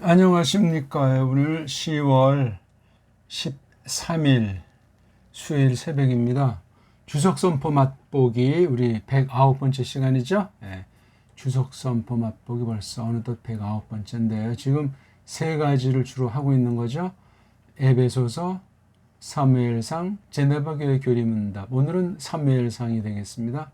안녕하십니까. 오늘 10월 13일 수요일 새벽입니다. 주석선포 맛보기 우리 109번째 시간이죠. 네, 주석선포 맛보기 벌써 어느덧 109번째인데요. 지금 세 가지를 주로 하고 있는 거죠. 에베소서, 사무엘상, 제네바교회 교리문답. 오늘은 사무엘상이 되겠습니다.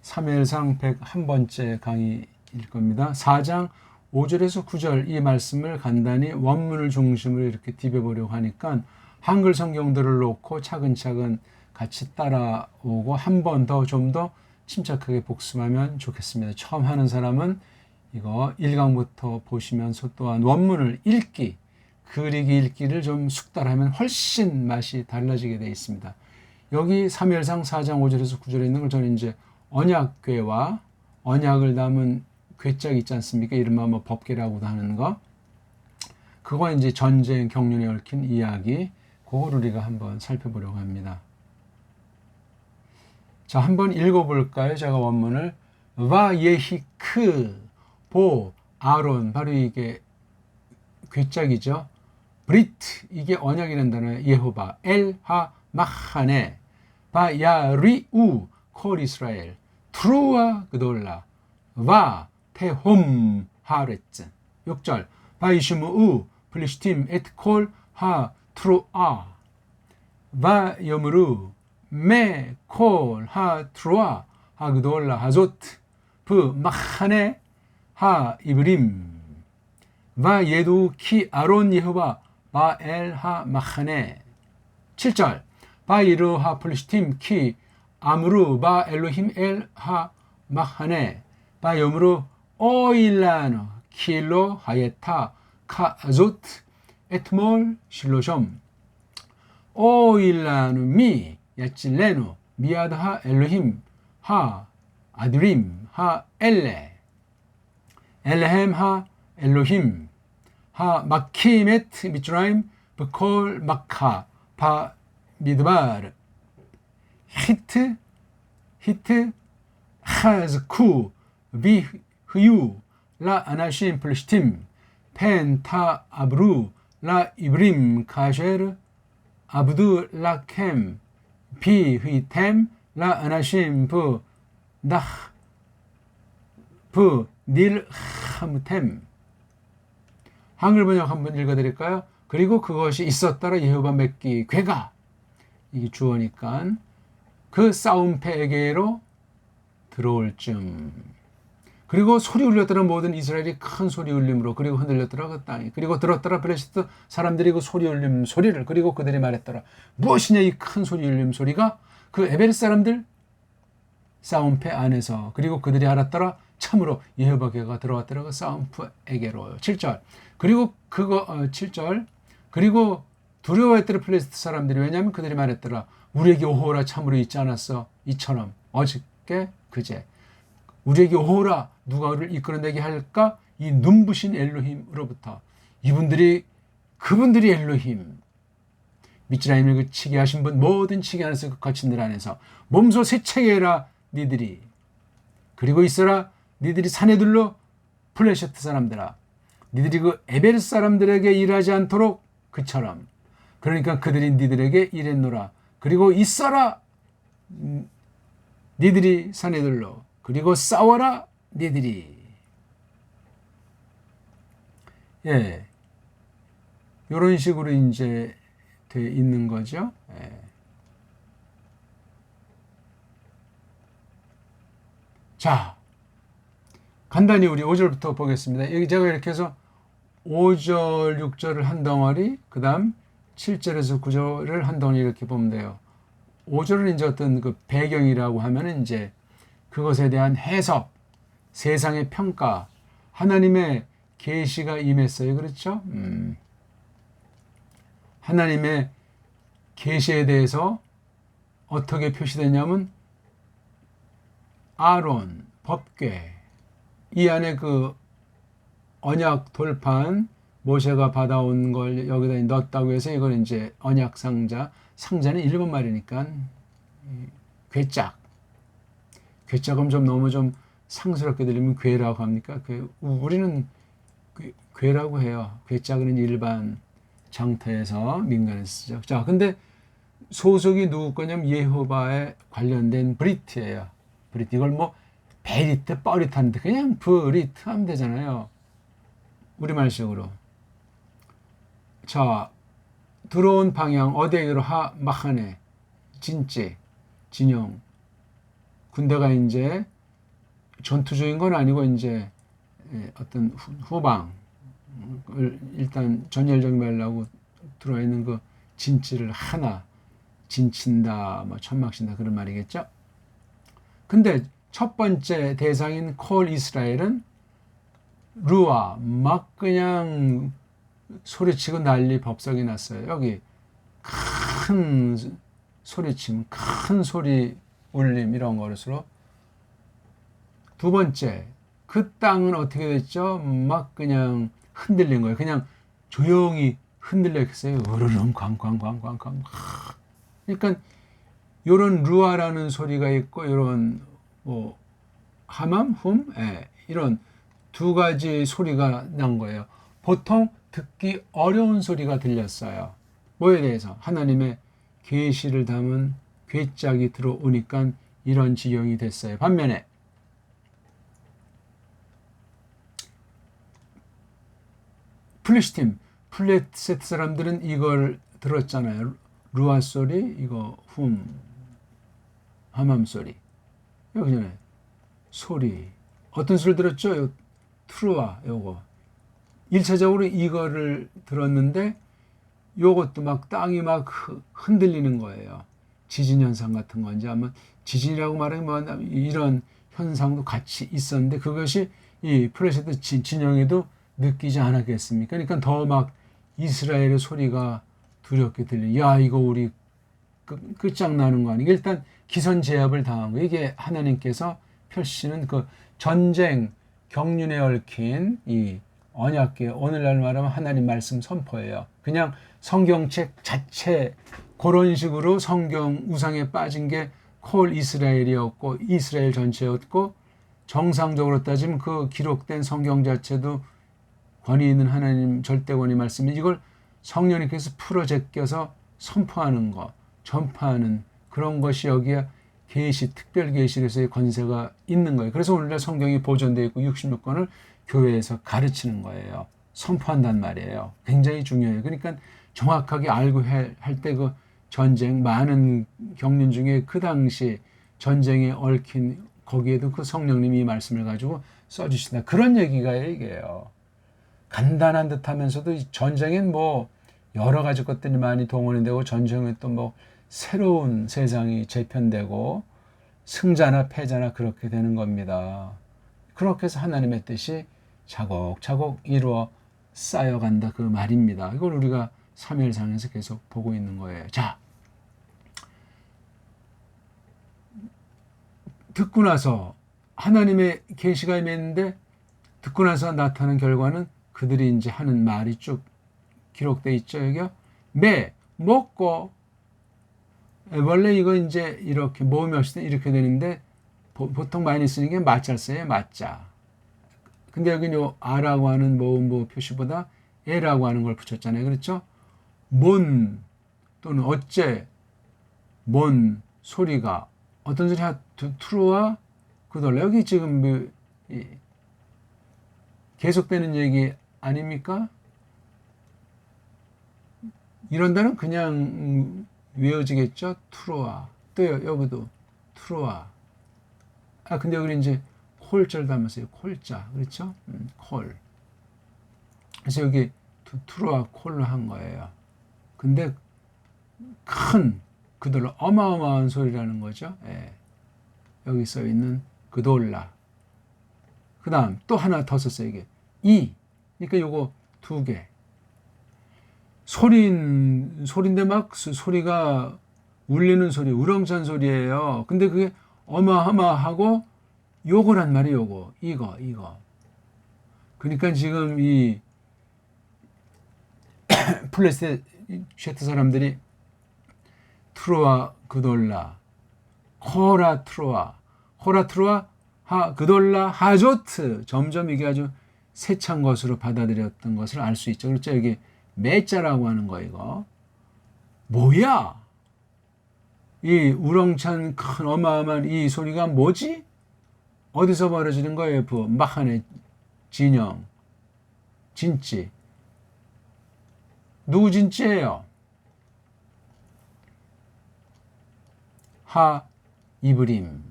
사무엘상 101번째 강의일 겁니다. 4장 5절에서 9절 이 말씀을 간단히 원문을 중심으로 이렇게 디벼보려고 하니까 한글 성경들을 놓고 차근차근 같이 따라오고 한 번 더 좀 더 침착하게 복습하면 좋겠습니다. 처음 하는 사람은 이거 1강부터 보시면서 또한 원문을 그리기 읽기를 좀 숙달하면 훨씬 맛이 달라지게 되어 있습니다. 여기 사무엘상 4장 5절에서 9절에 있는 걸 저는 이제 언약궤와 언약을 담은 궤짝 있지 않습니까? 이른바 뭐 법궤라고도 하는 거. 그거 이제 전쟁 경륜에 얽힌 이야기. 그걸 우리가 한번 살펴보려고 합니다. 자, 한번 읽어볼까요? 제가 원문을. 와 예히크 보 아론, 바로 이게 궤짝이죠. 브리트, 이게 언약이라는 단어예요. 예호바 엘하 마하네 바 야리우 콜 이스라엘 트루아 그돌라 와 테홈 하레츠. 6절 바이슈무우 플리시팀 에트콜 하 트루아 바 여무루 메콜 하 트루아 하 그돌라 하조트 브 마하네 하 이브림 바 예두 키 아론 예호바 바 엘 하 마하네. 7절 바 이르 하 플리시팀 키 아무루 바 엘로힘 엘 하 마하네 바 여무루 오일라노 킬로 하예타 카조트 에트몰 실로숑 오일라노 미 야칠레노 미아드하 엘로힘 하 아드림 하 엘레 엘레헴 하 엘로힘 하 마키메트 미츠라임 브콜 마카 바 미드바르 히트 하즈쿠 비 흐유 라 아나심 플리시팀 펜타 아브루 라 이브림 카쉐르 아브두 라켐 비 휘템 라 아나심 브 닐하무템. 한글 번역 한번 읽어드릴까요? 그리고 그것이 있었더라 여호와 맺기 궤가, 이게 주어니까 그 싸움패에게로 들어올 쯤. 그리고 소리 울렸더라 모든 이스라엘이 큰 소리 울림으로, 그리고 흔들렸더라 그 땅이. 그리고 들었더라 블레시트 사람들이 그 소리 울림 소리를. 그리고 그들이 말했더라. 무엇이냐 이 큰 소리 울림 소리가? 그 에벨 사람들 싸움패 안에서. 그리고 그들이 알았더라 참으로 여호와께가 들어왔더라 그 싸움패에게로. 7절 그리고 7절 그리고 두려워했더라 블레시트 사람들이. 왜냐하면 그들이 말했더라 우리에게 오호라 참으로 있지 않았어 이처럼 어저께 그제. 우리에게 오호라 누가 우리를 이끌어내게 할까? 이 눈부신 엘로힘으로부터. 그분들이 엘로힘. 미츠라임을 그 치게 하신 분, 모든 치게 안에서 그 거친 들 안에서 몸소 세차게 해라 니들이. 그리고 있어라 니들이 산에 둘러 플레셰트 사람들아, 니들이 그 에벨 사람들에게 일하지 않도록 그처럼. 그러니까 그들이 니들에게 일했노라. 그리고 있어라 니들이 산에 둘러. 그리고 싸워라 니들이. 예, 이런 식으로 이제 돼 있는 거죠. 예. 자, 간단히 우리 5절부터 보겠습니다. 여기 제가 이렇게 해서 5절, 6절을 한 덩어리, 그 다음 7절에서 9절을 한 덩어리 이렇게 보면 돼요. 5절은 이제 어떤 그 배경이라고 하면은 이제 그것에 대한 해석, 세상의 평가, 하나님의 계시가 임했어요. 그렇죠? 하나님의 계시에 대해서 어떻게 표시되냐면 아론, 법궤, 이 안에 그 언약 돌판, 모세가 받아온 걸 여기다 넣었다고 해서 이걸 이제 언약 상자, 상자는 일본 말이니까 궤짝은 좀 너무 좀 상스럽게 들리면 궤라고 합니까? 우리는 괴라고 해요. 괴짝은 일반 장터에서 민간에서 쓰죠. 자, 근데 소속이 누구 거냐면 예호바에 관련된 브리트예요. 브리트. 이걸 뭐 베리트, 뻐릿한데 그냥 브리트 하면 되잖아요. 우리말식으로. 자, 들어온 방향 어디로 마하네, 진짜, 진영. 군대가 이제 전투적인 건 아니고 이제 어떤 후방을 일단 전열적인 말하고 들어와 있는 그 진지를 하나 진친다, 뭐 천막신다 그런 말이겠죠. 근데 첫 번째 대상인 콜 이스라엘은 루아 막 그냥 소리치고 난리 법석이 났어요. 여기 큰 소리침, 큰 소리 울림 이런 것으로. 두 번째, 그 땅은 어떻게 됐죠? 막 그냥 흔들린 거예요. 그냥 조용히 흔들렸어요. 으르릉 쾅쾅쾅쾅쾅. 그러니까 요런 루아라는 소리가 있고 요런 뭐 하맘, 이런 두 가지 소리가 난 거예요. 보통 듣기 어려운 소리가 들렸어요. 뭐에 대해서? 하나님의 계시를 담은 괴짝이 들어오니까 이런 지경이 됐어요. 반면에 플리시팀, 플레셋 사람들은 이걸 들었잖아요. 루아 소리, 이거 하맘 소리. 여기 전에 소리. 어떤 소리 들었죠? 요 트루아, 요거. 1차적으로 이거를 들었는데 요것도 막 땅이 막 흔들리는 거예요. 지진 현상 같은 건지 아마 지진이라고 말하면 뭐 이런 현상도 같이 있었는데 그것이 이 플레셋 진영에도 느끼지 않았겠습니까? 그러니까 더 막 이스라엘의 소리가 두렵게 들려. 야, 이거 우리 끝장나는 거 아니야? 일단 기선제압을 당한 거. 이게 하나님께서 펼치는 그 전쟁 경륜에 얽힌 이 언약궤, 오늘날 말하면 하나님 말씀 선포예요. 그냥 성경책 자체 그런 식으로 성경 우상에 빠진 게 콜 이스라엘이었고 이스라엘 전체였고 정상적으로 따지면 그 기록된 성경 자체도 권위 있는 하나님 절대권위 말씀이 이걸 성령님께서 풀어 제껴서 선포하는 것, 전파하는 그런 것이 여기에 계시, 특별 계시로서의 권세가 있는 거예요. 그래서 오늘날 성경이 보존되어 있고 66권을 교회에서 가르치는 거예요. 선포한단 말이에요. 굉장히 중요해요. 그러니까 정확하게 알고 할 때 그 전쟁 많은 경륜 중에 그 당시 전쟁에 얽힌 거기에도 그 성령님이 이 말씀을 가지고 써주신다. 그런 얘기가 이게요. 간단한 듯 하면서도 전쟁엔 뭐 여러 가지 것들이 많이 동원이 되고 전쟁에 또 뭐 새로운 세상이 재편되고 승자나 패자나 그렇게 되는 겁니다. 그렇게 해서 하나님의 뜻이 차곡차곡 이루어 쌓여간다 그 말입니다. 이걸 우리가 사무엘상에서 계속 보고 있는 거예요. 자, 듣고 나서 하나님의 계시가 임했는데 듣고 나서 나타난 결과는 그들이 이제 하는 말이 쭉 기록돼 있죠. 여기요. 먹고 원래 이거 이제 이렇게 모음이 없을 때 이렇게 되는데 보통 많이 쓰는 게 마자를 맞자. 근데 여기 요 아라고 하는 모음보 표시보다 에라고 하는 걸 붙였잖아요. 그렇죠? 뭔 또는 어째 뭔 소리가 어떤 소리 트루와 그돌라 여기 지금 계속되는 얘기 아닙니까? 이런 단어는 그냥 외워지겠죠? 트루아 또요 여기도 트루아 근데 여기 이제 콜자를 담았어요. 콜자 그렇죠? 콜 그래서 여기 트루아 콜로 한 거예요. 근데 큰 그돌라 어마어마한 소리라는 거죠. 예. 여기 써 있는 그돌라. 그 다음 또 하나 더 썼어요. 이게 그러니까 요거 두 개. 소리인데 막 소리가 울리는 소리, 우렁찬 소리예요. 근데 그게 어마어마하고 요거란 말이에요. 이거. 그러니까 지금 이 플레셋 사람들이 트로아 그돌라 호라 트로아 그돌라 하조트 점점 이게 아주 세찬 것으로 받아들였던 것을 알 수 있죠. 그렇죠? 여기 매자라고 하는 거 이거. 뭐야? 이 우렁찬 큰 어마어마한 이 소리가 뭐지? 어디서 벌어지는 거예요? 마하네 진영. 진찌. 누구 진찌예요? 하 이브림.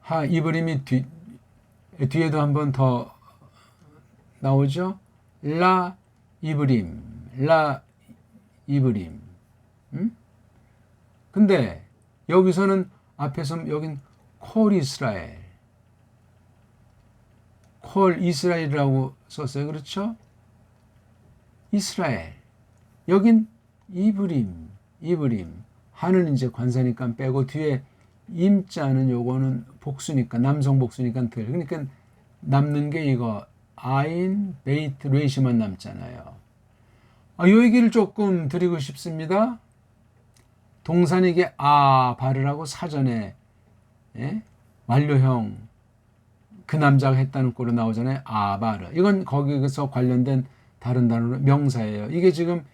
하 이브림이 뒤에도 한 번 더 나오죠? 라 이브림. 라 이브림. 근데 여기서는 앞에서 여긴 콜 이스라엘. 콜 이스라엘이라고 썼어요. 그렇죠? 이스라엘. 여긴 이브림. 이브림. 하는 이제 관사니까 빼고 뒤에 임자는 요거는 복수니까 남성 복수니까 들. 그러니까 남는 게 이거 아인 베이트 레이시만 남잖아요. 요 얘기를 조금 드리고 싶습니다. 동사는 이게 발을 하고 사전에 완료형 그 남자가 했다는 꼴로 나오잖아요. 바르. 이건 거기서 관련된 다른 단어로 명사예요. 이게 지금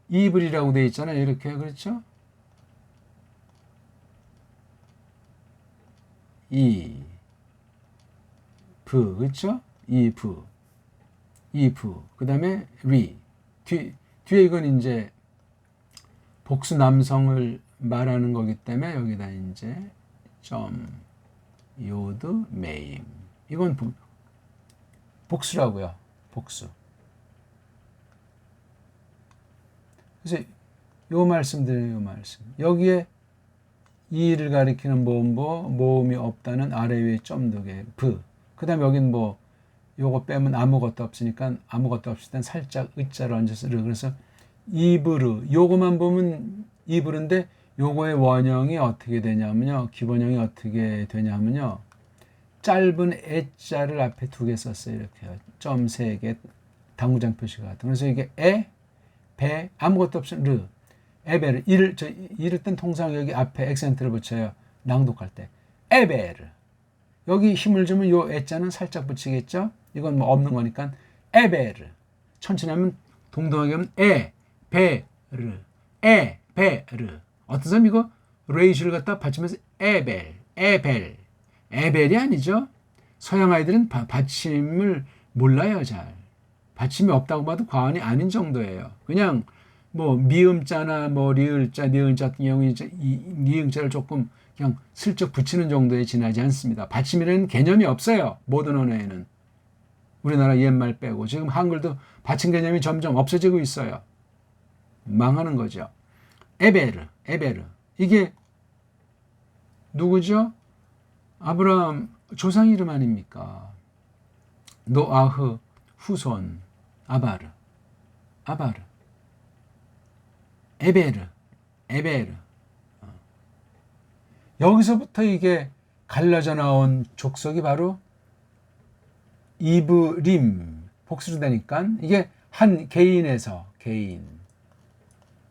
이불이라고 되어 있잖아요. 이렇게 그렇죠? 브 그렇죠? 이브 그 다음에 리 뒤에 이건 이제 복수 남성을 말하는 거기 때문에 여기다 이제 점 요드 메임 이건 복수라고요. 복수. 그래서 요 말씀 드려요. 요 말씀. 여기에 이를 가리키는 모음이 없다는 아래 위에 점 두 개. 그 다음에 여긴 뭐 요거 빼면 아무것도 없으니까 아무것도 없을 땐 살짝 의자를 얹어서 그래서 이브르 요거만 보면 이브르인데 요거의 원형이 어떻게 되냐면요. 기본형이 어떻게 되냐면요. 짧은 애자를 앞에 두 개 썼어요. 이렇게요. 점 세 개 당구장 표시가 같은. 그래서 이게 배 아무것도 없으면 르 에베르 이럴 땐 통상 여기 앞에 액센트를 붙여요. 낭독할 때 에베르 여기 힘을 주면 요 애자는 살짝 붙이겠죠. 이건 뭐 없는 거니까 에베르 천천히 하면 동동하게 하면 베르 어떤 사람 이거 레이시를 갖다 받치면서 에벨이 아니죠. 서양 아이들은 받침을 몰라요. 잘 받침이 없다고 봐도 과언이 아닌 정도예요. 그냥 뭐 미음자나 뭐 리을자, 니은자 같은 경우에 니은자를 조금 그냥 슬쩍 붙이는 정도에 지나지 않습니다. 받침이라는 개념이 없어요. 모든 언어에는. 우리나라 옛말 빼고 지금 한글도 받침 개념이 점점 없어지고 있어요. 망하는 거죠. 에베르 이게 누구죠? 아브라함 조상 이름 아닙니까? 노아흐 후손 아바르 에베르 여기서부터 이게 갈라져 나온 족속이 바로 이브림 복수로 되니까 이게 한 개인에서 개인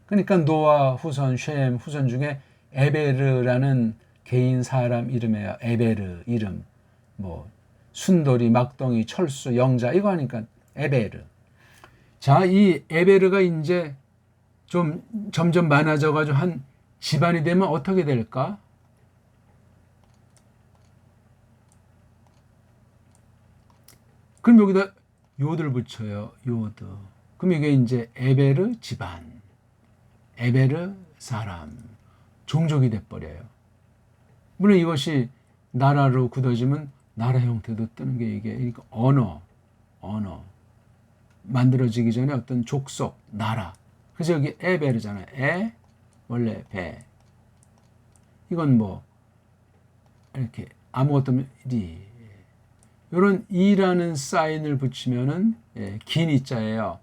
그러니까 노아 후손 셈 후손 중에 에베르라는 개인 사람 이름이에요. 에베르 이름 뭐 순돌이 막동이 철수 영자 이거 하니까 에베르. 자, 이 에베르가 이제 좀 점점 많아져 가지고 한 집안이 되면 어떻게 될까? 그럼 여기다 요드를 붙여요. 요드. 그럼 이게 이제 에베르 집안, 에베르 사람, 종족이 돼버려요. 물론 이것이 나라로 굳어지면 나라 형태도 뜨는 게 이게 그러니까 언어 만들어지기 전에 어떤 족속, 나라. 그래서 여기 에베르잖아요. 원래 배. 이건 뭐 이렇게 아무것도 없는 리. 이런 이라는 사인을 붙이면은 긴 이자예요.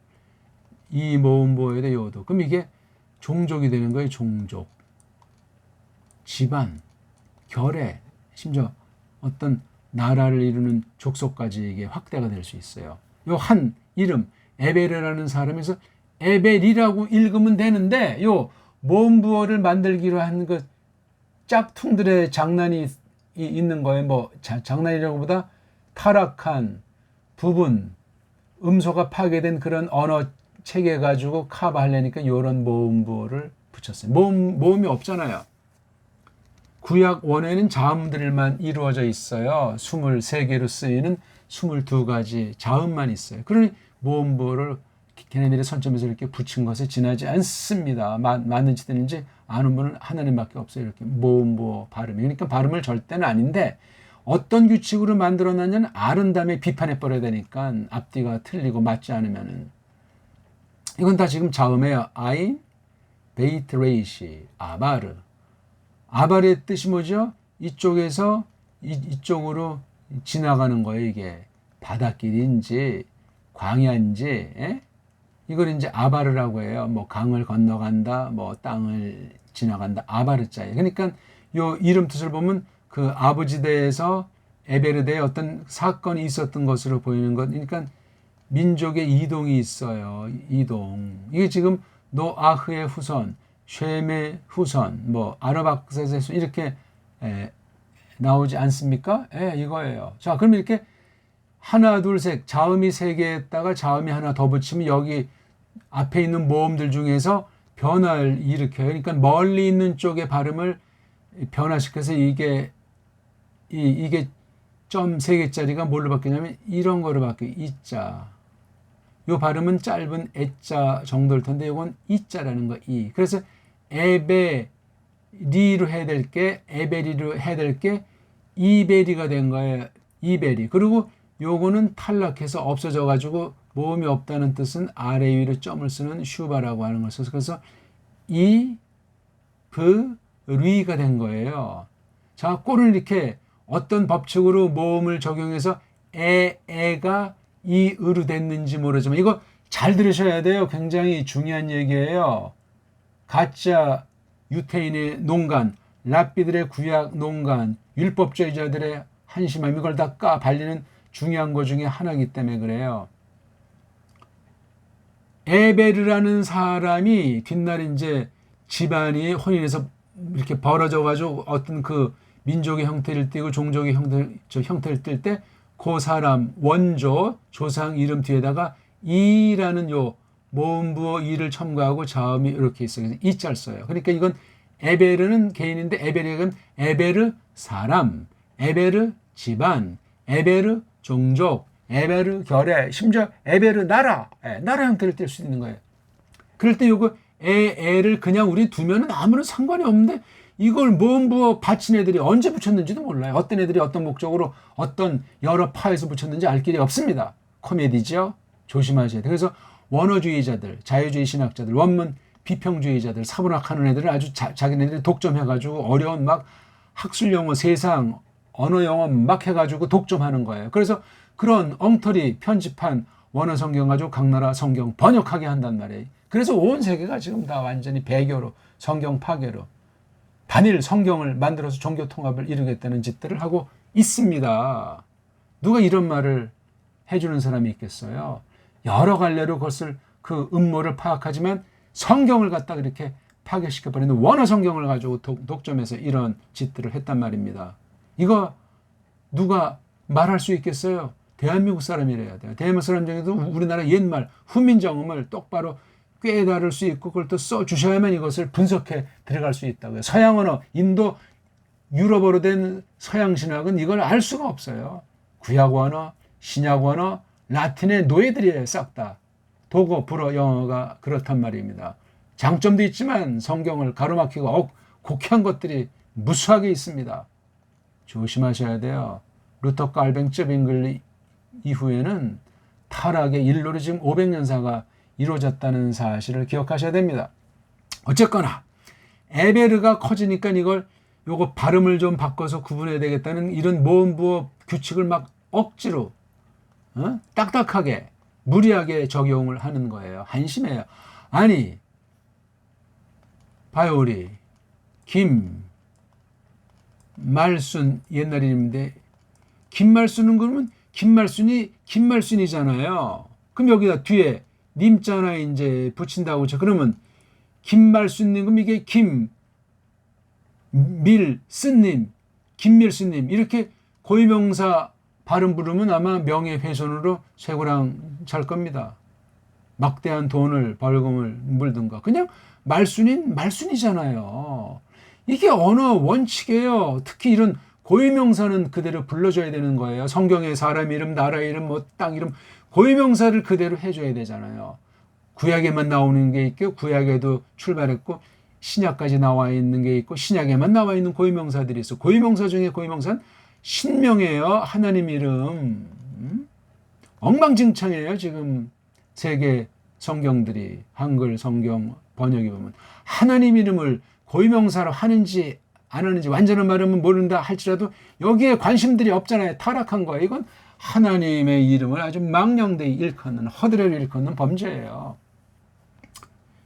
이 모음보에다 요도. 그럼 이게 종족이 되는 거예요. 종족, 집안, 결의, 심지어 어떤 나라를 이루는 족속까지 이게 확대가 될 수 있어요. 요 한 이름 에베르라는 사람에서 에벨이라고 읽으면 되는데 요 모음부어를 만들기로 한 그 짝퉁들의 장난이 있는 거예요. 뭐 장난이라고 보다 타락한 부분 음소가 파괴된 그런 언어 체계 가지고 커버하려니까 이런 모음부호를 붙였어요. 모음이 없잖아요. 구약 원어에는 자음들만 이루어져 있어요. 23개로 쓰이는 22가지 자음만 있어요. 그러니 모음부호를 걔네들의 선점에서 이렇게 붙인 것에 지나지 않습니다. 맞는지 틀린지 아는 분은 하나님밖에 없어요. 이렇게 모음부호 발음이. 그러니까 발음을 절대는 아닌데 어떤 규칙으로 만들어놨냐는 아는 다음에 비판해 버려야 되니까 앞뒤가 틀리고 맞지 않으면은 이건 다 지금 자음이에요. 아인, 베이트 레이시, 아바르. 아바르의 뜻이 뭐죠? 이쪽에서 이쪽으로 지나가는 거예요. 이게 바닷길인지 광야인지, 에? 이걸 이제 아바르라고 해요. 뭐 강을 건너간다, 뭐 땅을 지나간다. 아바르자예요. 그러니까 요 이름 뜻을 보면 그 아버지대에서 에베르대에 어떤 사건이 있었던 것으로 보이는 것. 그러니까 민족의 이동이 있어요. 이동. 이게 지금 노아흐의 후손, 쉐메 후손, 뭐 아르박사스의 후손 이렇게 나오지 않습니까? 이거예요. 자, 그럼 이렇게 하나, 둘, 셋 자음이 세 개에다가 자음이 하나 더 붙이면 여기 앞에 있는 모음들 중에서 변화를 일으켜요. 그러니까 멀리 있는 쪽의 발음을 변화시켜서 이게 점 세 개짜리가 뭘로 바뀌냐면 이런 거로 바뀌어요. 이자. 요 발음은 짧은 애자 정도일 텐데 이건 이자라는 거. 이. 그래서 에베리로 해야 될 게 에베리로 해야 될 게 이베리가 된 거예요. 이베리. 그리고 요거는 탈락해서 없어져 가지고 모음이 없다는 뜻은 아래 위로 점을 쓰는 슈바라고 하는 것을 써서 그래서 이브리가 된 거예요. 자, 꼴은 이렇게 어떤 법칙으로 모음을 적용해서 에가 이으로 됐는지 모르지만 이거 잘 들으셔야 돼요. 굉장히 중요한 얘기예요. 가짜 유태인의 농간, 랍비들의 구약 농간, 율법주의자들의 한심함 이걸 다 발리는 중요한 것 중에 하나이기 때문에 그래요. 에베르라는 사람이 뒷날 이제 집안이 혼인해서 이렇게 벌어져가지고 어떤 그 민족의 형태를 띠고 종족의 형태를 띌 때 그 사람 원조 조상 이름 뒤에다가 이라는 요 모음부호 이를 첨가하고 자음이 이렇게 있어요. 이자를 써요. 그러니까 이건 에베르는 개인인데 에베르는 에베르 사람, 에베르 집안, 에베르 종족, 에베르 결의, 심지어 에베르 나라, 나라 형태를 띌 수 있는 거예요. 그럴 때 요거 에를 그냥 우리 두면은 아무런 상관이 없는데 이걸 모음부호 받친 애들이 언제 붙였는지도 몰라요. 어떤 애들이 어떤 목적으로 어떤 여러 파에서 붙였는지 알 길이 없습니다. 코미디죠. 조심하셔야 돼요. 그래서 원어주의자들, 자유주의 신학자들, 원문 비평주의자들, 사문학하는 애들은 아주 자기네들이 독점해가지고 어려운 막 학술 용어, 세상, 언어 영어 막 해가지고 독점하는 거예요. 그래서 그런 엉터리 편집한 원어 성경 가지고 각 나라 성경 번역하게 한단 말이에요. 그래서 온 세계가 지금 다 완전히 배교로, 성경 파괴로, 단일 성경을 만들어서 종교 통합을 이루겠다는 짓들을 하고 있습니다. 누가 이런 말을 해주는 사람이 있겠어요? 여러 갈래로 그것을 그 음모를 파악하지만 성경을 갖다 이렇게 파괴시켜버리는 원어 성경을 가지고 독점해서 이런 짓들을 했단 말입니다. 이거 누가 말할 수 있겠어요? 대한민국 사람이래야 돼요. 대한민국 사람 중에도 우리나라 옛말 후민정음을 똑바로 꿰달을 수 있고 그걸 또 써주셔야만 이것을 분석해 들어갈 수 있다고요. 서양 언어, 인도, 유럽어로 된 서양 신학은 이걸 알 수가 없어요. 구약 언어, 신약 언어, 라틴의 노예들이에요. 싹 다. 독어, 불어, 영어가 그렇단 말입니다. 장점도 있지만 성경을 가로막히고 곡해한 것들이 무수하게 있습니다. 조심하셔야 돼요. 루터 칼뱅 쯔빙글 이후에는 타락의 일로로 지금 500년사가 이루어졌다는 사실을 기억하셔야 됩니다. 어쨌거나 에베르가 커지니까 요거 발음을 좀 바꿔서 구분해야 되겠다는 이런 모음부호 규칙을 막 억지로 딱딱하게 무리하게 적용을 하는 거예요. 한심해요. 아니 봐요 우리 김말순 옛날 이름인데 김말순은 그러면 김말순이잖아요. 그럼 여기다 뒤에 님자나 이제 붙인다고 쳐. 그러면 김말순님 그럼 이게 김밀스님, 김밀스님 이렇게 고유명사 발음 부르면 아마 명예훼손으로 쇠고랑 잘 겁니다. 막대한 돈을 벌금을 물든가. 그냥 말순이잖아요. 이게 언어 원칙이에요. 특히 이런 고유명사는 그대로 불러줘야 되는 거예요. 성경에 사람 이름, 나라 이름, 뭐 땅 이름, 고유명사를 그대로 해줘야 되잖아요. 구약에만 나오는 게 있고, 구약에도 출발했고, 신약까지 나와 있는 게 있고, 신약에만 나와 있는 고유명사들이 있어. 고유명사 중에 고유명사는 신명이에요. 하나님 이름. 엉망진창이에요. 지금 세계 성경들이, 한글 성경 번역이 보면 하나님 이름을 고유명사로 하는지 안 하는지 완전한 말하면 모른다 할지라도 여기에 관심들이 없잖아요. 타락한 거예요. 이건 하나님의 이름을 아주 망령되이 일컫는, 허드레를 일컫는 범죄예요.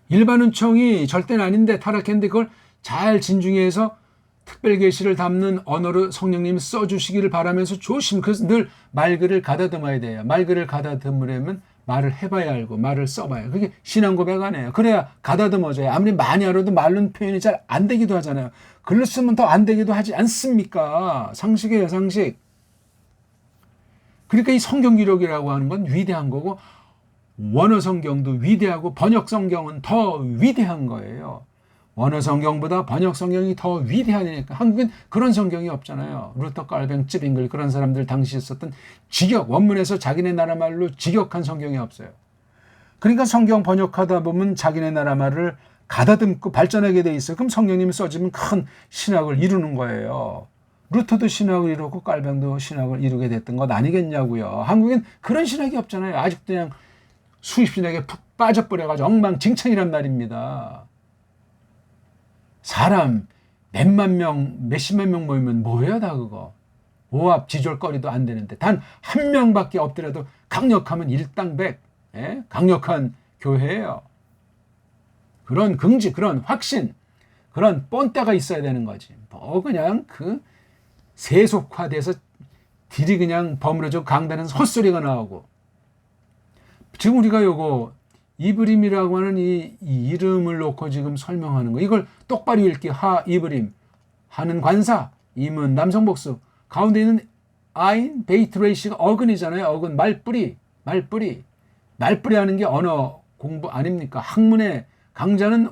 일반 은총이 절대는 아닌데 타락했는데 그걸 잘 진중해서 특별 계시를 담는 언어로 성령님이 써주시기를 바라면서 조심. 그래서 늘 말글을 가다듬어야 돼요. 말글을 가다듬으려면 말을 해봐야 알고 말을 써봐요. 그게 신앙 고백 아니에요. 그래야 가다듬어져요. 아무리 많이 알아도 말로는 표현이 잘 안 되기도 하잖아요. 글로 쓰면 더 안 되기도 하지 않습니까? 상식이에요, 상식. 그러니까 이 성경 기록이라고 하는 건 위대한 거고 원어 성경도 위대하고 번역 성경은 더 위대한 거예요. 원어 성경보다 번역 성경이 더 위대하니까. 한국엔 그런 성경이 없잖아요. 루터 깔뱅, 찌빙글 그런 사람들 당시에 썼던 직역, 원문에서 자기네 나라 말로 직역한 성경이 없어요. 그러니까 성경 번역하다 보면 자기네 나라 말을 가다듬고 발전하게 돼 있어요. 그럼 성령님이 써주면 큰 신학을 이루는 거예요. 루터도 신학을 이루고 깔뱅도 신학을 이루게 됐던 것 아니겠냐고요. 한국엔 그런 신학이 없잖아요. 아직도 그냥 수십 신학에 푹 빠져버려가지고 엉망진창이란 말입니다. 사람 몇만 명, 몇십만 명 모이면 뭐예요 다 그거. 오합 지졸거리도 안 되는데 단 한 명밖에 없더라도 강력하면 일당백. 예? 강력한 교회예요. 그런 긍지, 그런 확신, 그런 뻔때가 있어야 되는 거지. 뭐 그냥 그 세속화돼서 딜이 그냥 버무려져 강단에서 헛소리가 나오고. 지금 우리가 요거 이브림이라고 하는 이 이름을 놓고 지금 설명하는 거. 이걸 똑바로 읽기. 하, 이브림. 하는 관사. 임은 남성복수. 가운데 있는 아인, 베이트 레이시가 어근이잖아요. 어근, 말뿌리. 말뿌리 하는 게 언어 공부 아닙니까? 학문의 강자는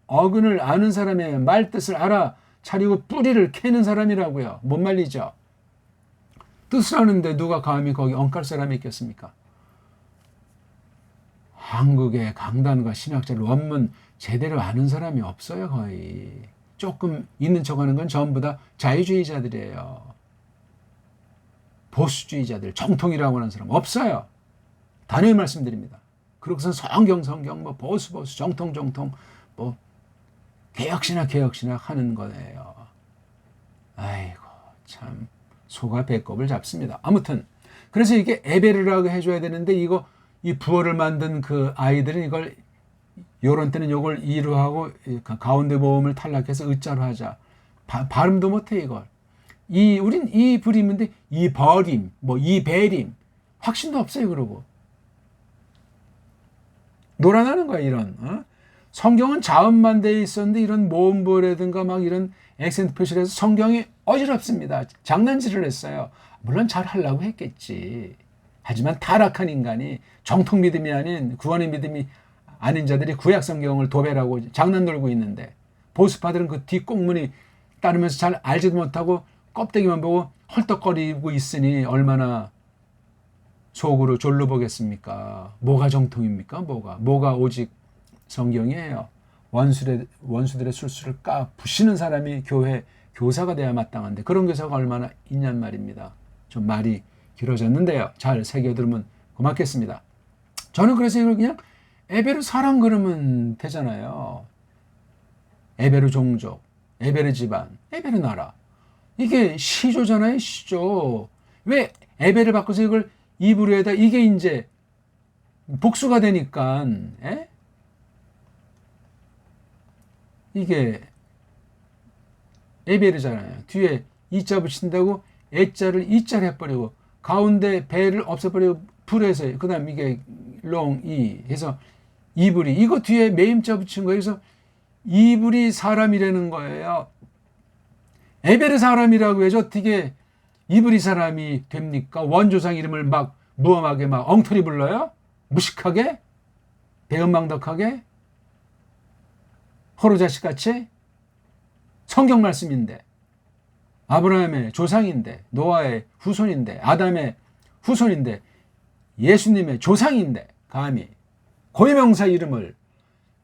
어근을 아는 사람의 말뜻을 알아차리고 뿌리를 캐는 사람이라고요. 못 말리죠. 뜻을 아는데 누가 감히 거기 엉칼 사람이 있겠습니까? 한국의 강단과 신학자를 원문 제대로 아는 사람이 없어요. 거의. 조금 있는 척하는 건 전부 다 자유주의자들이에요. 보수주의자들, 정통이라고 하는 사람 없어요. 단호히 말씀드립니다. 그러고선 성경, 뭐 보수, 정통, 뭐 개혁신학 하는 거예요. 아이고 참 소가 배꼽을 잡습니다. 아무튼 그래서 이게 에베르라고 해줘야 되는데 이 부어를 만든 그 아이들은 이걸 요런 때는 요걸 이로 하고 가운데 모음을 탈락해서 의자로 하자. 발음도 못해 이걸. 우린 이 부림인데 이 버림, 뭐 이 배림 확신도 없어요. 그러고 놀아나는 거야 이런. 성경은 자음만 돼 있었는데 이런 모음부라든가 막 이런 액센트 표시를 해서 성경이 어지럽습니다. 장난질을 했어요. 물론 잘 하려고 했겠지. 하지만 타락한 인간이 정통 믿음이 아닌 구원의 믿음이 아닌 자들이 구약 성경을 도배라고 장난 놀고 있는데 보수파들은 그 뒷꽁문이 따르면서 잘 알지도 못하고 껍데기만 보고 헐떡거리고 있으니 얼마나 속으로 졸로 보겠습니까? 뭐가 정통입니까? 뭐가 오직 성경이에요. 원수들의 술수를 부시는 사람이 교회 교사가 돼야 마땅한데 그런 교사가 얼마나 있냔 말입니다. 좀 말이 길어졌는데요. 잘 새겨들으면 고맙겠습니다. 저는 그래서 이걸 그냥 에베르 사람 그러면 되잖아요. 에베르 종족, 에베르 집안, 에베르 나라. 이게 시조잖아요, 시조. 왜 에베를 바꿔서 이걸 이브리에다 이게 이제 복수가 되니까, 에? 이게 에베르잖아요. 뒤에 이자 붙인다고 애자를 이자를 해버리고 가운데 배를 없애버리고 불에서 그 다음 이게 롱이 해서 이브리 이거 뒤에 매임자 붙인 거예요. 그래서 이브리 사람이라는 거예요. 에베르 사람이라고 해서 어떻게 이브리 사람이 됩니까? 원조상 이름을 막 무엄하게 막 엉터리 불러요? 무식하게? 배은망덕하게? 호로자식같이? 성경 말씀인데, 아브라함의 조상인데, 노아의 후손인데, 아담의 후손인데, 예수님의 조상인데, 감히 고유명사 이름을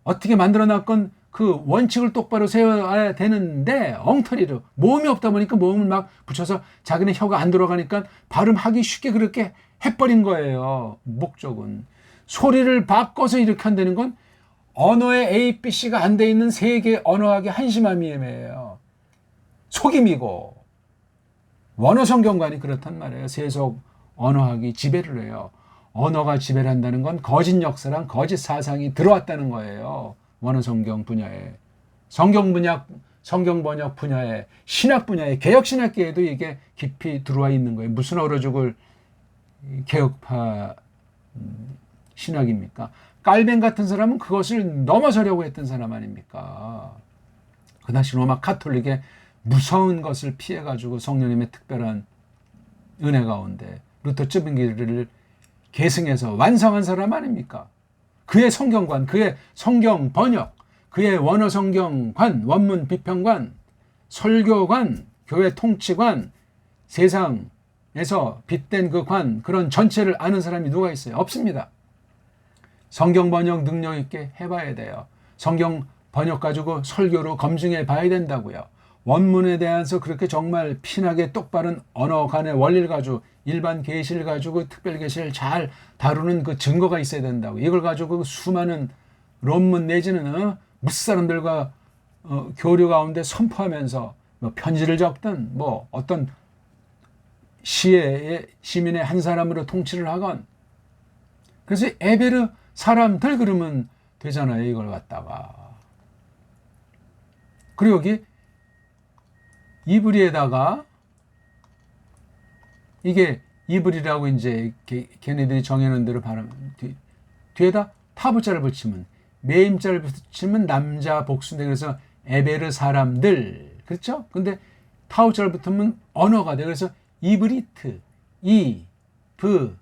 어떻게 만들어놨건 그 원칙을 똑바로 세워야 되는데 엉터리로 모음이 없다 보니까 모음을 막 붙여서 자기네 혀가 안 들어가니까 발음하기 쉽게 그렇게 해버린 거예요. 목적은 소리를 바꿔서 이렇게 한다는 건 언어의 A, B, C가 안 돼 있는 세계 언어학의 한심함이에요. 속임이고 원어 성경관이 그렇단 말이에요. 세속 언어학이 지배를 해요. 언어가 지배를 한다는 건 거짓 역사랑 거짓 사상이 들어왔다는 거예요. 원어 성경 분야에, 성경 번역 분야에, 신학 분야에, 개혁 신학계에도 이게 깊이 들어와 있는 거예요. 무슨 얼어 죽을 개혁파 신학입니까? 깔벤 같은 사람은 그것을 넘어서려고 했던 사람 아닙니까? 그 당시 로마 카톨릭의 무서운 것을 피해가지고 성령님의 특별한 은혜 가운데 루터 쯔빙기를 계승해서 완성한 사람 아닙니까? 그의 성경관, 그의 성경 번역, 그의 원어 성경관, 원문 비평관, 설교관, 교회 통치관, 세상에서 빗댄 그 관, 그런 전체를 아는 사람이 누가 있어요? 없습니다. 성경 번역 능력 있게 해봐야 돼요. 성경 번역 가지고 설교로 검증해 봐야 된다고요. 원문에 대해서 그렇게 정말 피나게 똑바른 언어 간의 원리를 가지고 일반 계시를 가지고 특별 계시를 잘 다루는 그 증거가 있어야 된다고. 이걸 가지고 수많은 논문 내지는 무사람들과 교류 가운데 선포하면서 뭐 편지를 적든 뭐 어떤 시민의 한 사람으로 통치를 하건. 그래서 에베르 사람들 그러면 되잖아요. 이걸 갖다가. 그리고 여기 이브리에다가 이게 이브리라고 이제 걔네들이 정해놓은 대로 발음 뒤에다 타부자를 붙이면 매임자를 붙이면 남자 복수인데 그래서 에베르 사람들 그렇죠? 근데 타우자를 붙으면 언어가 돼. 그래서 이브리트, 이브리트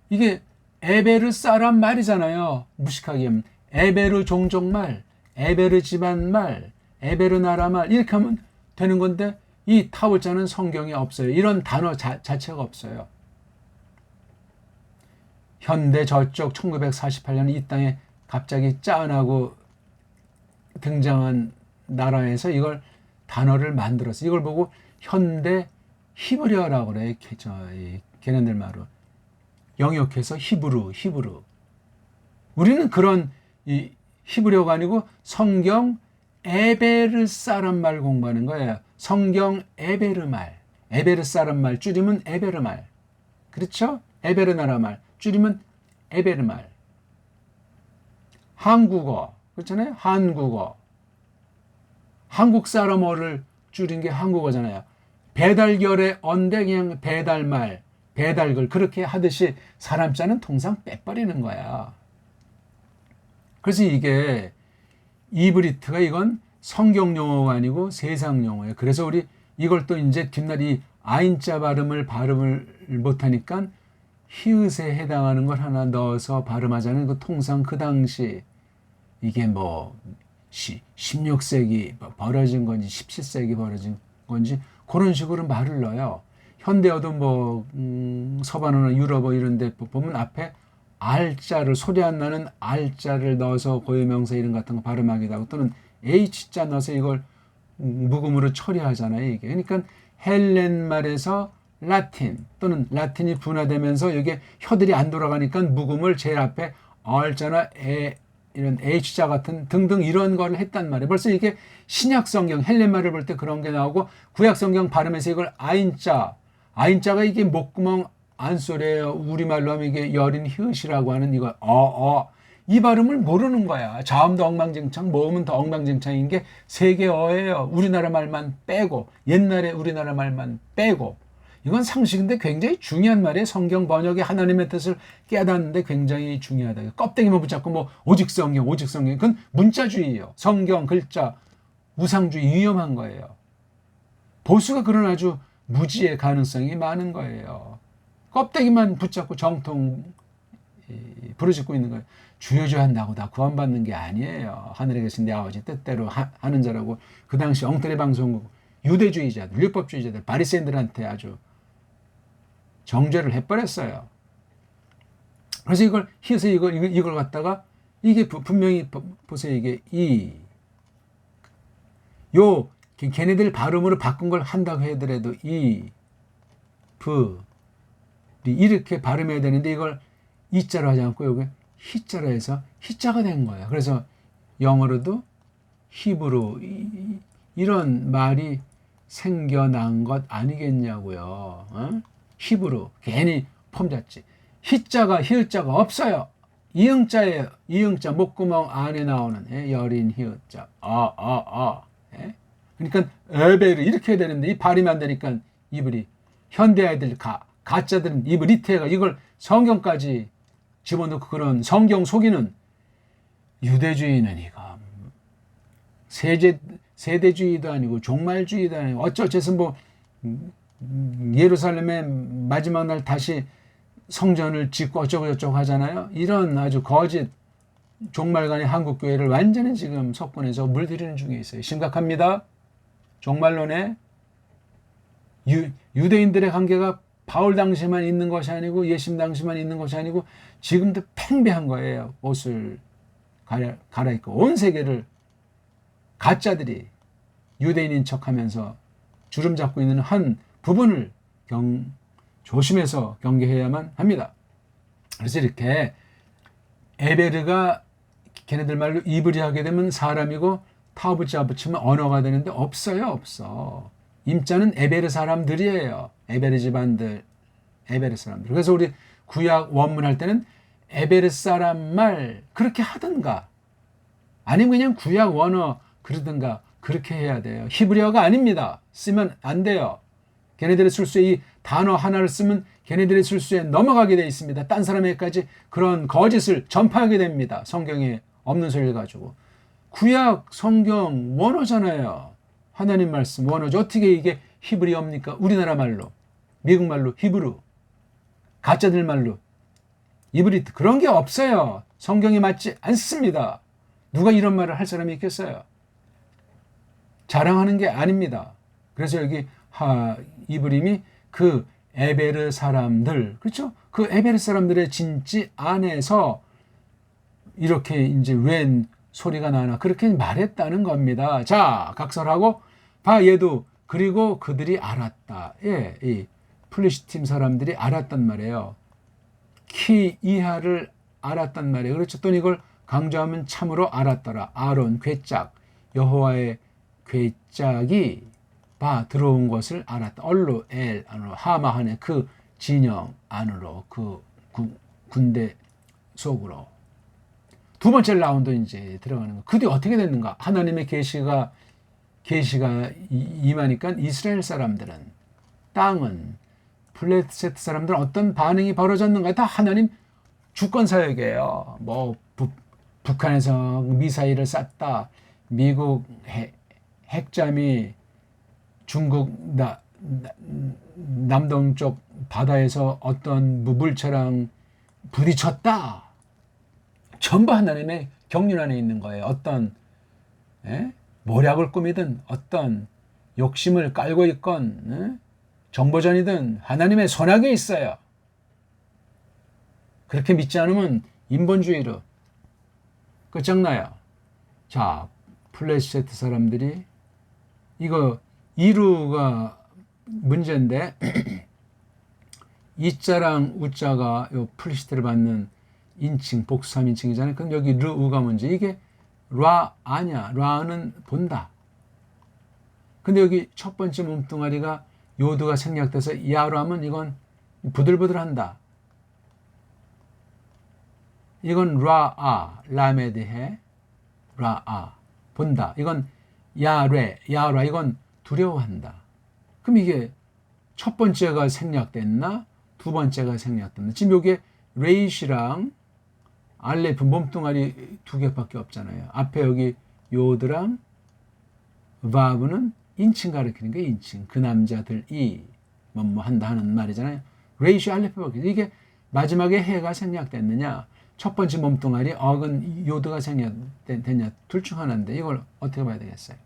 이게 에베르 사람 말이잖아요. 무식하게 하면 에베르 종족말, 에베르 집안말, 에베르 나라말 이렇게 하면 되는 건데 이 타우자는 성경에 없어요. 이런 단어 자체가 없어요. 현대 저쪽 1948년 이 땅에 갑자기 짠하고 등장한 나라에서 이걸 단어를 만들었어요. 이걸 보고 현대 히브리어라고 그래요. 걔네들 말로. 영역해서 히브루. 우리는 그런 히브리어가 아니고 성경 에베르 사람 말 공부하는 거예요. 성경 에베르 말. 에베르 사람 말 줄이면 에베르 말. 그렇죠? 에베르 나라 말 줄이면 에베르 말. 한국어. 그렇잖아요? 한국어. 한국 사람어를 줄인 게 한국어잖아요. 배달결의 언데 그냥 배달말, 배달글 그렇게 하듯이 사람 자는 통상 빼버리는 거야. 그래서 이게 이브리트가 이건 성경 용어가 아니고 세상 용어예요. 그래서 우리 이걸 또 이제 뒷날이 아인자 발음을 못하니까 히읗에 해당하는 걸 하나 넣어서 발음하자는 그 통상 그 당시 이게 뭐 16세기 벌어진 건지 17세기 벌어진 건지 그런 식으로 말을 넣어요. 현대어도 뭐 서반어나 유럽어 이런 데 보면 앞에 R자를 소리 안 나는 R자를 넣어서 고유명사 이름 같은 거 발음하기도 하고 또는 H자 넣어서 이걸 묵음으로 처리하잖아요. 이게. 그러니까 헬렌 말에서 라틴 또는 라틴이 분화되면서 이게 혀들이 안 돌아가니까 묵음을 제일 앞에 R자나 이런 H자 같은 등등 이런 거를 했단 말이에요. 벌써 이게 신약 성경 헬렌 말을 볼 때 그런 게 나오고 구약 성경 발음에서 이걸 아인자가 이게 목구멍 안소리예요. 우리말로 하면 이게 여린 히읗이라고 하는 이거 이 발음을 모르는 거야. 자음도 엉망진창, 모음은 더 엉망진창인 게 세계어예요. 우리나라 말만 빼고 옛날에 우리나라 말만 빼고 이건 상식인데 굉장히 중요한 말이에요. 성경 번역에 하나님의 뜻을 깨닫는데 굉장히 중요하다. 껍데기만 붙잡고 뭐 오직 성경 그건 문자주의예요. 성경 글자 우상주의 위험한 거예요. 보수가 그런 아주 무지의 가능성이 많은 거예요. 껍데기만 붙잡고 정통 부르짖고 있는 거예요. 주여주한다고 다 구원받는 게 아니에요. 하늘에 계신 내 아버지 뜻대로 하는 자라고 그 당시 엉터리 방송국 유대주의자들, 율법주의자들, 바리새인들한테 아주 정죄를 해버렸어요. 그래서 이걸 갖다가 이게 분명히 보세요. 이게 걔네들 발음으로 바꾼 걸 한다고 하더라도 이렇게 발음해야 되는데 이걸 이자로 하지 않고 여기 히자로 해서 히자가 된 거예요. 그래서 영어로도 히브루 이런 말이 생겨난 것 아니겠냐고요. 어? 히브루 괜히 폼 잡지. 히읗자가 없어요. 이응자예요. 이응자 목구멍 안에 나오는 여린 히읗자. 그러니까 에베르 이렇게 해야 되는데 이 발음이 안 되니까 입을 현대 아이들 가짜들은 입을 이태가 이걸 성경까지 집어넣고 그런 성경 속이는 유대주의는 이거 세대주의도 아니고 종말주의도 아니고 어쩌서 뭐 예루살렘의 마지막 날 다시 성전을 짓고 어쩌고저쩌고 하잖아요. 이런 아주 거짓 종말간의 한국교회를 완전히 지금 석권해서 물들이는 중에 있어요. 심각합니다. 종말론에 유대인들의 관계가 바울 당시만 있는 것이 아니고 예수님 당시만 있는 것이 아니고 지금도 팽배한 거예요. 옷을 갈아입고 온 세계를 가짜들이 유대인인 척하면서 주름 잡고 있는 한 부분을 조심해서 경계해야만 합니다. 그래서 이렇게 에베르가 걔네들 말로 이브리 하게 되면 사람이고 타부자 붙이면 언어가 되는데 없어. 임자는 에베르 사람들이에요. 에베르 집안들, 에베르 사람들. 그래서 우리 구약 원문 할 때는 에베르 사람 말 그렇게 하든가 아니면 그냥 구약 원어 그러든가 그렇게 해야 돼요. 히브리어가 아닙니다. 쓰면 안 돼요. 걔네들의 술수에 이 단어 하나를 쓰면 걔네들의 술수에 넘어가게 되어 있습니다. 딴 사람에게까지 그런 거짓을 전파하게 됩니다. 성경에 없는 소리를 가지고. 구약 성경 원어잖아요. 하나님 말씀 원어죠. 어떻게 이게 히브리어입니까? 우리나라 말로, 미국 말로 히브루, 가짜들 말로 이브리트 그런 게 없어요. 성경에 맞지 않습니다. 누가 이런 말을 할 사람이 있겠어요? 자랑하는 게 아닙니다. 그래서 여기 이브림이 그 에베르 사람들, 그렇죠? 그 에베르 사람들의 진지 안에서 이렇게 이제 웬 소리가 나나 그렇게 말했다는 겁니다. 자, 각설하고 얘도 그리고 그들이 알았다. 이 플리시팀 사람들이 알았단 말이에요. 키 이하를 알았단 말이에요. 그렇죠? 또 이걸 강조하면 참으로 알았더라. 아론 괴짝 여호와의 괴짝이 들어온 것을 알았다. 얼로 엘 안으로 하마한의 그 진영 안으로 그 군대 속으로 두 번째 라운드 이제 들어가는 거. 그 뒤 어떻게 됐는가? 하나님의 계시가 임하니까 이스라엘 사람들은 땅은 블레셋 사람들은 어떤 반응이 벌어졌는가? 다 하나님 주권 사역이에요. 뭐 북한에서 미사일을 쐈다. 미국 핵잠이 중국 남동쪽 바다에서 어떤 물체랑 부딪혔다. 전부 하나님의 경륜 안에 있는 거예요. 어떤 모략을 꾸미든 어떤 욕심을 깔고 있건 정보전이든 하나님의 손아귀에 있어요. 그렇게 믿지 않으면 인본주의로 끝장나요. 자, 플레셋 사람들이 이거 이루가 문제인데 이자랑 우자가 요 플리시트를 받는 인칭 복수 3인칭이잖아요. 그럼 여기 르우가 문제. 이게 라 아냐. 라는 본다. 근데 여기 첫 번째 몸뚱아리가 요드가 생략돼서 야라면 이건 부들부들한다. 이건 라아 라메드해 라아 본다. 이건 야라 이건 두려워한다. 그럼 이게 첫 번째가 생략됐나? 두 번째가 생략됐나? 지금 여기에 레이시랑 알레프 몸뚱아리 두 개밖에 없잖아요. 앞에 여기 요드랑 바브는 인칭 가리키는 게 인칭. 그 남자들이 뭐 한다 하는 말이잖아요. 레이시 알레프가 이게 마지막에 해가 생략됐느냐, 첫 번째 몸뚱아리 어근 요드가 생략됐냐, 둘 중 하나인데 이걸 어떻게 봐야 되겠어요?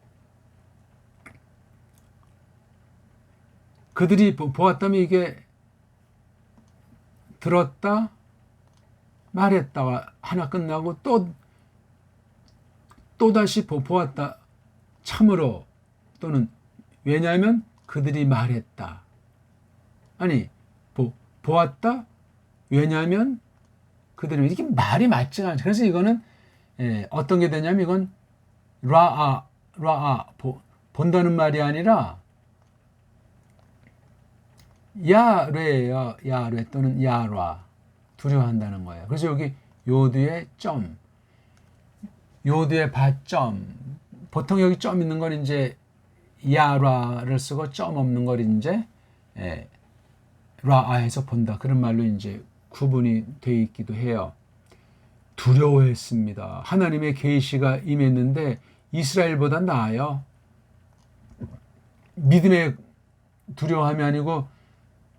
그들이 보았다면 이게 들었다 말했다와 하나 끝나고 또 다시 보았다 참으로 또는 왜냐하면 그들이 말했다. 아니 보았다 왜냐하면 그들이 이게 말이 맞지가 않죠. 그래서 이거는 어떤 게 되냐면 이건 라아 본다는 말이 아니라 야뢰예요. 야뢰 또는 야라 두려워한다는 거예요. 그래서 여기 요드의 점, 요드의 바점, 보통 여기 점 있는 건 이제 야라를 쓰고 점 없는 걸 이제 라아에서 본다 그런 말로 이제 구분이 되어 있기도 해요. 두려워했습니다. 하나님의 계시가 임했는데 이스라엘보다 나아요. 믿음의 두려워함이 아니고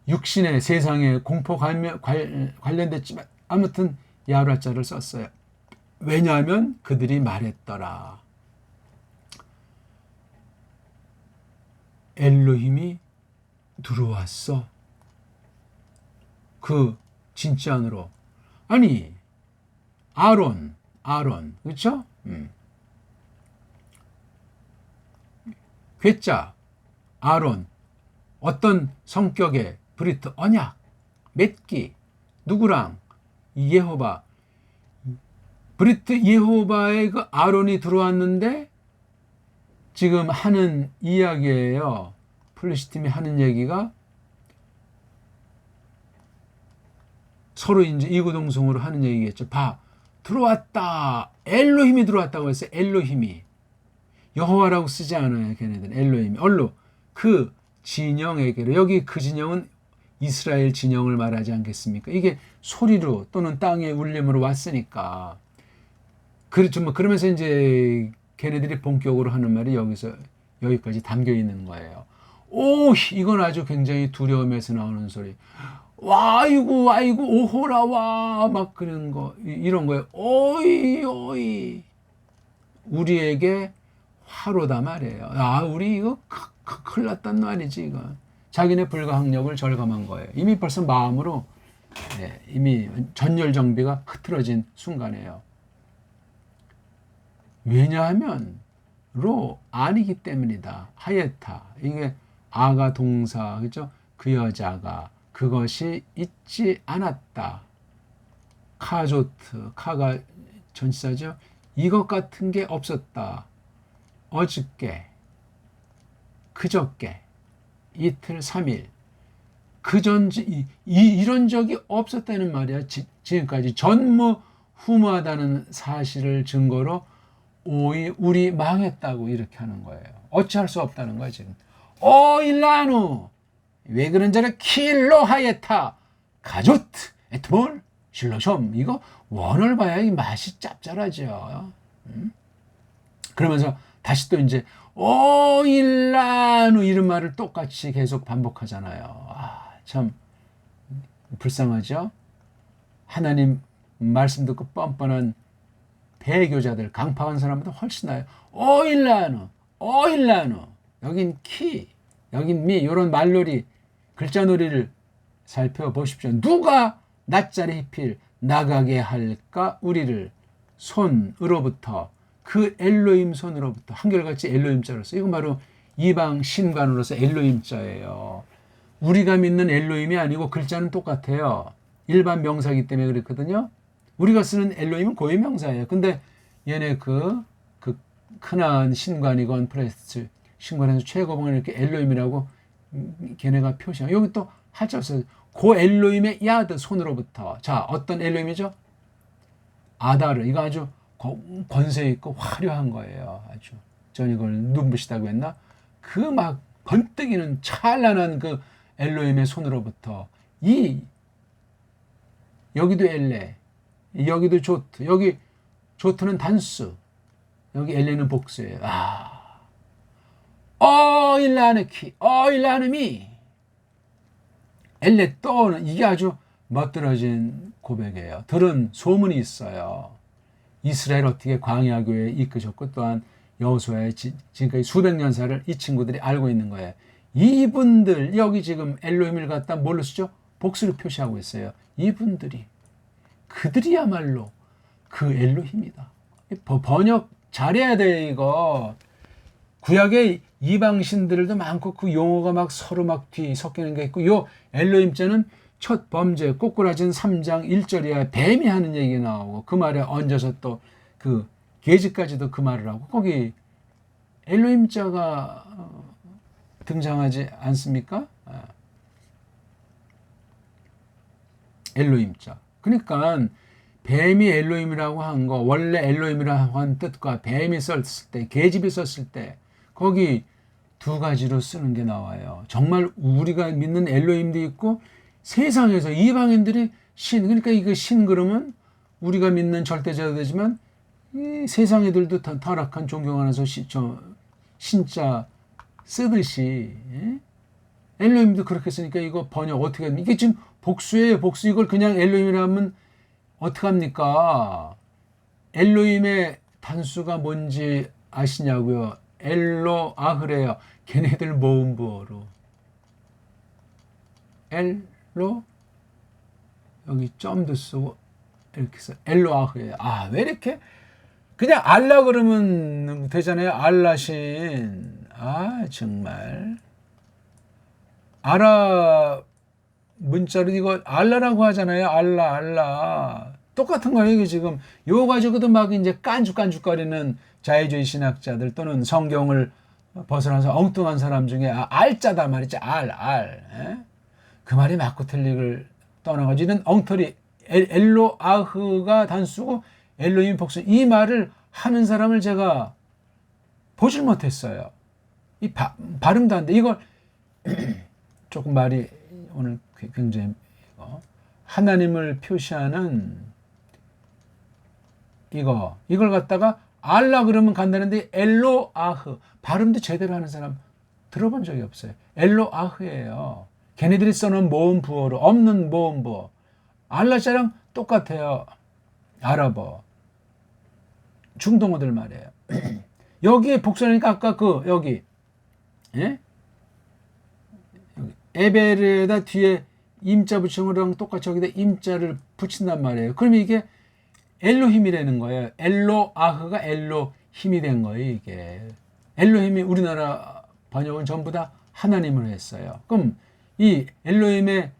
육신의 세상에 공포 관련됐지만 아무튼 야라자를 썼어요. 왜냐하면 그들이 말했더라. 엘로힘이 들어왔어. 그 진짜 안으로. 아니 아론 그렇죠? 괴짜 아론 어떤 성격의 브리트 언약 맺기 누구랑 예호바 브리트 예호바의 그 아론이 들어왔는데 지금 하는 이야기예요. 플리시팀이 하는 얘기가 서로 이제 이구동성으로 하는 얘기겠죠. 들어왔다. 엘로힘이 들어왔다고 했어요. 엘로힘이. 여호와라고 쓰지 않아요. 걔네들은 엘로힘이. 그 진영에게로. 여기 그 진영은 이스라엘 진영을 말하지 않겠습니까? 이게 소리로 또는 땅의 울림으로 왔으니까. 그러면서 이제 걔네들이 본격으로 하는 말이 여기까지 담겨 있는 거예요. 이건 아주 굉장히 두려움에서 나오는 소리. 와, 아이고, 오호라, 와, 막 그런 거, 이런 거예요. 오이. 우리에게 화로다 말이에요. 우리 이거 큰일 났단 말이지, 이거. 자기네 불가항력을 절감한 거예요. 이미 벌써 마음으로, 이미 전열 정비가 흐트러진 순간이에요. 왜냐하면, 아니기 때문이다. 하예타. 이게 아가 동사, 그죠? 그 여자가. 그것이 있지 않았다. 카조트, 카가 전치사죠. 이것 같은 게 없었다. 어저께, 그저께, 이틀, 3일. 이런 적이 없었다는 말이야. 지금까지 전무후무하다는 사실을 증거로 우리 망했다고 이렇게 하는 거예요. 어찌할 수 없다는 거야, 지금. 일라누. 왜 그런저래 킬로 하예타 가조트 에트몰 실로숑 이거 원을 봐야 이 맛이 짭짤하죠. 그러면서 다시 또 이제 일라누 이런 말을 똑같이 계속 반복하잖아요. 참 불쌍하죠. 하나님 말씀 듣고 뻔뻔한 배교자들 강파한 사람보다 훨씬 나아요. 일라누 여긴 키 여긴 미 이런 말놀이 글자놀이를 살펴보십시오. 누가 낮자리 해필 나가게 할까 우리를 손으로부터 그 엘로힘 손으로부터 한결같이 엘로힘자로서 이건 바로 이방 신관으로서 엘로힘자예요. 우리가 믿는 엘로힘이 아니고 글자는 똑같아요. 일반 명사이기 때문에 그렇거든요. 우리가 쓰는 엘로힘은 고유 명사예요. 근데 얘네 그 크나안 신관이건 프레스트 신관에서 최고봉을 이렇게 엘로힘이라고 걔네가 표시한. 여기 또 한자 써요. 고 엘로힘의 야드 손으로부터. 자, 어떤 엘로힘이죠? 아다르. 이거 아주 권세 있고 화려한 거예요. 아주. 전 이걸 눈부시다고 했나? 그 막 번뜩이는 찬란한 그 엘로힘의 손으로부터 여기도 엘레, 여기도 조트, 여기 조트는 단수, 여기 엘레는 복수예요. 일라느키, 일라느미. 엘레또는 이게 아주 멋들어진 고백이에요. 들은 소문이 있어요. 이스라엘 어떻게 광야 교회에 이끄셨고 또한 여호수아의 지금까지 수백 년 사를 이 친구들이 알고 있는 거예요. 이분들 여기 지금 엘로힘을 갖다 뭘로 쓰죠? 복수를 표시하고 있어요. 이분들이 그들이야말로 그 엘로힘이다. 번역 잘해야 돼 이거. 구약의 이방신들도 많고 그 용어가 막 서로 막 뒤 섞이는 게 있고 요 엘로힘자는 첫 범죄 꼬꾸라진 3장 1절이야 뱀이 하는 얘기 나오고 그 말에 얹어서 또 그 계집까지도 그 말을 하고 거기 엘로힘자가 등장하지 않습니까? 엘로힘자. 그러니까 뱀이 엘로힘이라고 한 거 원래 엘로힘이라고 한 뜻과 뱀이 썼을 때 계집이 썼을 때 거기 두 가지로 쓰는 게 나와요. 정말 우리가 믿는 엘로힘도 있고 세상에서 이방인들이 신 그러니까 이거 신 그러면 우리가 믿는 절대자도되지만 이 세상 애들도 타락한 존경하면서 신자 쓰듯이 엘로힘도 그렇게 쓰니까 이거 번역 어떻게 합니까? 이게 지금 복수예요. 복수. 이걸 그냥 엘로힘이라 하면 어떡합니까? 엘로힘의 단수가 뭔지 아시냐고요? 엘로아흐래요. 걔네들 모음부어로. 엘로 여기 점도 쓰고 이렇게 써. 엘로아흐예요. 아, 왜 이렇게 그냥 알라 그러면 되잖아요. 알라신. 아, 정말. 아라 문자로 이거 알라라고 하잖아요. 알라. 똑같은 거예요. 이게 지금 요 가지고도 막 이제 깐죽깐죽거리는 자유주의 신학자들 또는 성경을 벗어나서 엉뚱한 사람 중에 알자다 말이지. 알. 그 말이 맞고 틀리를 떠나가지고 이런 엉터리 엘로아흐가 단수고 엘로힘 복수 이 말을 하는 사람을 제가 보질 못했어요. 이 발음도 안 돼. 이걸 조금 말이 오늘 굉장히 하나님을 표시하는 이걸 갖다가 알라 그러면 간다는데 엘로아흐 발음도 제대로 하는 사람 들어본 적이 없어요. 엘로아흐예요. 걔네들이 써놓은 모음 부어로 없는 모음 부어. 알라자랑 똑같아요. 아랍어. 중동어들 말이에요. 여기에 복수하니까 아까 여기 에베르에다 뒤에 임자 붙인 거랑 똑같이 여기다 임자를 붙인단 말이에요. 그러면 이게 엘로힘이라는 거예요. 엘로아흐가 엘로힘이 된 거예요. 이게 엘로힘이 우리나라 번역은 전부 다 하나님으로 했어요. 그럼 이 엘로힘의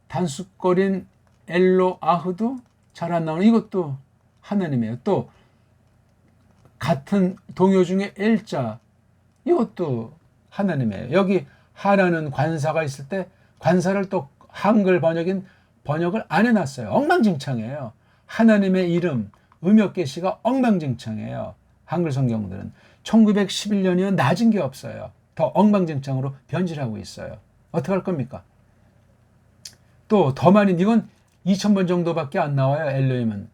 단수거린 엘로아흐도 잘 안 나오는 이것도 하나님이에요. 또 같은 동요 중에 엘자 이것도 하나님이에요. 여기 하라는 관사가 있을 때 관사를 또 한글 번역을 안 해놨어요. 엉망진창이에요. 하나님의 이름 음역계시가 엉망진창이에요. 한글 성경들은 1911년이면 낮은 게 없어요. 더 엉망진창으로 변질하고 있어요. 어떻게 할 겁니까? 또 더 많이 이건 2000번 정도밖에 안 나와요. 엘로힘은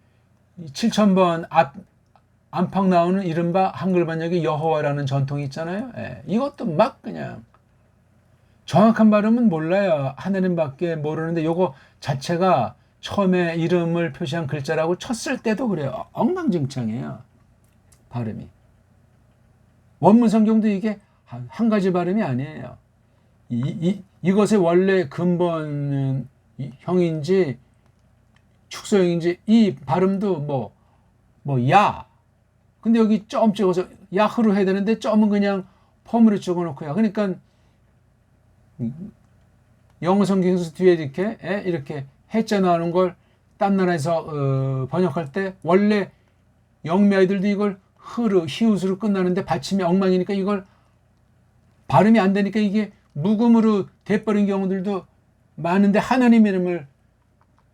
7000번 안팎 나오는 이른바 한글 번역이 여호와라는 전통이 있잖아요. 이것도 막 그냥 정확한 발음은 몰라요. 하나님밖에 모르는데 요거 자체가 처음에 이름을 표시한 글자라고 쳤을 때도 그래요. 엉망진창이에요. 발음이. 원문 성경도 이게 한 가지 발음이 아니에요. 이것의 원래 근본 형인지 축소형인지 이 발음도 야. 근데 여기 점 찍어서 야흐로 해야 되는데 점은 그냥 펌으로 찍어놓고요. 그러니까 영어 성경에서 뒤에 이렇게 해자 나오는 걸 딴 나라에서 번역할 때 원래 영미 아이들도 이걸 히읗으로 끝나는데 받침이 엉망이니까 이걸 발음이 안 되니까 이게 묵음으로 돼버린 경우들도 많은데 하나님 이름을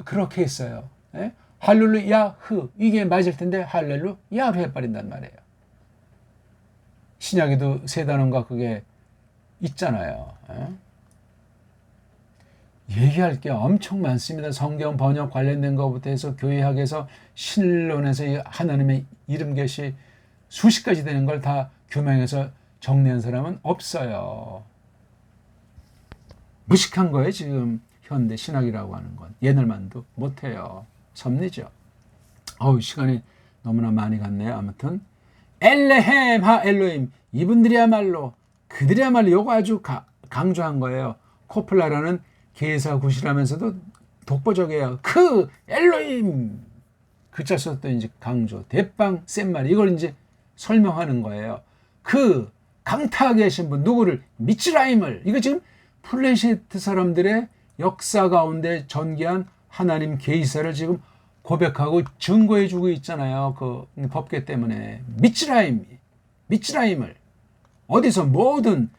그렇게 했어요. 할렐루야흐 이게 맞을 텐데 할렐루야로 해버린단 말이에요. 신약에도 세 단어가 그게 있잖아요. 얘기할 게 엄청 많습니다. 성경 번역 관련된 것부터 해서 교회학에서 신론에서 하나님의 이름 계시 수십 가지 되는 걸 다 규명해서 정리한 사람은 없어요. 무식한 거예요. 지금 현대 신학이라고 하는 건 옛날만도 못해요. 섭리죠. 시간이 너무나 많이 갔네요. 아무튼 엘레헴 하 엘로임, 이분들이야말로 그들이야말로 요거 아주 강조한 거예요. 코플라라는 개사구시라면서도 독보적이에요. 그 엘로임 글자 썼던 이제 강조, 대빵 센 말, 이걸 이제 설명하는 거예요. 그 강타하게 하신 분 누구를, 미츠라임을, 이거 지금 플레시트 사람들의 역사 가운데 전개한 하나님 계시사를 지금 고백하고 증거해 주고 있잖아요. 그 법궤 때문에 미츠라임을 어디서 뭐든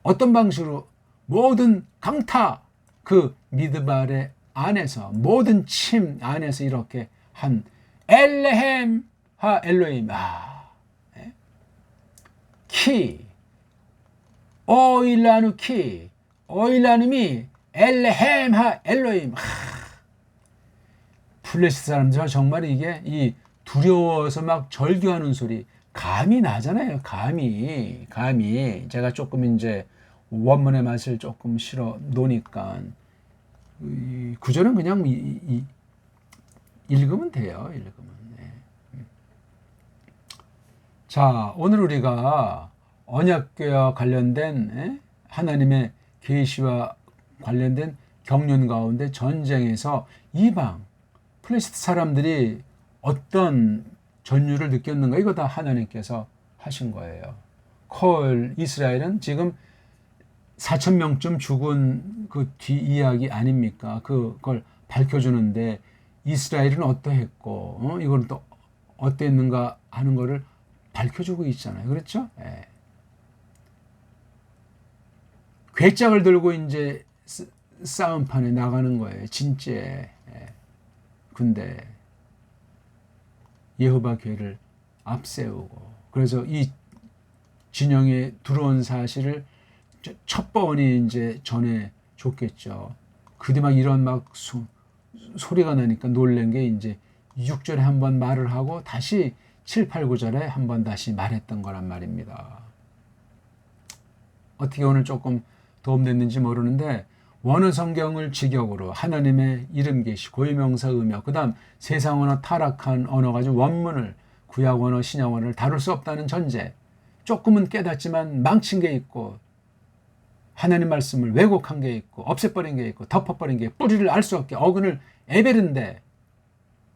어떤 방식으로 모든 강타, 그 미드발의 안에서 모든 침 안에서 이렇게 한 엘레헴 하 엘로임, 키 오일라누미 엘레헴 하 엘로임. 플래시 사람들 정말 이게 이 두려워서 막 절규하는 소리 감이 나잖아요. 감이 제가 조금 이제 원문의 맛을 조금 실어 놓으니까 이 구절은 그냥 읽으면 돼요. 네. 자, 오늘 우리가 언약궤와 관련된 하나님의 계시와 관련된 경륜 가운데 전쟁에서 이방 플레시트 사람들이 어떤 전율을 느꼈는가, 이거 다 하나님께서 하신 거예요. 이스라엘은 지금 4,000명쯤 죽은 그 뒤 이야기 아닙니까? 그걸 밝혀주는데 이스라엘은 어떠했고, 이거는 또 어땠는가 하는 거를 밝혀주고 있잖아요. 그렇죠? 예. 괴짝을 들고 이제 싸움판에 나가는 거예요. 진짜. 근데 여호와 궤를 앞세우고, 그래서 이 진영에 들어온 사실을 첫 번이 이제 전해 줬겠죠. 그때 막 이런 막 소리가 나니까 놀란 게 이제 6절에 한번 말을 하고 다시 7, 8, 9절에 한번 다시 말했던 거란 말입니다. 어떻게 오늘 조금 도움됐는지 모르는데, 원어 성경을 직역으로 하나님의 이름 계시, 고유명사 의미어, 그 다음 세상 언어 타락한 언어 가지고 원문을, 구약 언어, 신약 언어를 다룰 수 없다는 전제, 조금은 깨닫지만 망친 게 있고, 하나님 말씀을 왜곡한 게 있고, 없애버린 게 있고, 덮어버린 게, 뿌리를 알 수 없게 어근을 에베른데,